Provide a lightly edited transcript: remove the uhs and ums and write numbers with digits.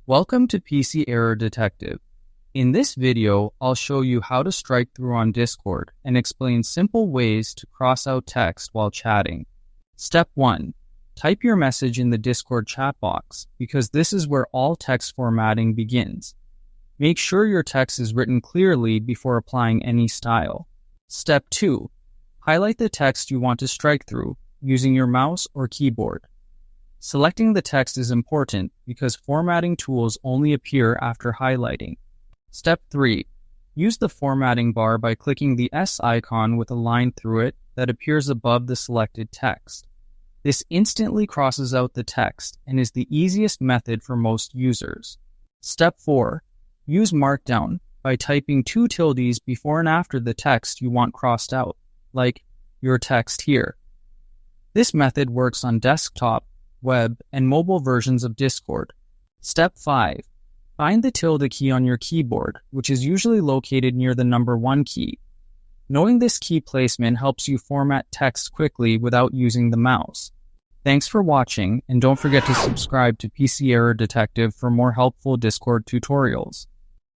Welcome to PC Error Detective. In this video, I'll show you how to strike through on Discord and explain simple ways to cross out text while chatting. Step 1. Type your message in the Discord chat box because this is where all text formatting begins. Make sure your text is written clearly before applying any style. Step 2. Highlight the text you want to strike through using your mouse or keyboard. Selecting the text is important because formatting tools only appear after highlighting. Step 3. Use the formatting bar by clicking the S icon with a line through it that appears above the selected text. This instantly crosses out the text and is the easiest method for most users. Step 4. Use Markdown by typing 2 tildes before and after the text you want crossed out, like your text here. This method works on desktop, web, and mobile versions of Discord. Step 5. Find the tilde key on your keyboard, which is usually located near the number 1 key. Knowing this key placement helps you format text quickly without using the mouse. Thanks for watching, and don't forget to subscribe to PC Error Detective for more helpful Discord tutorials.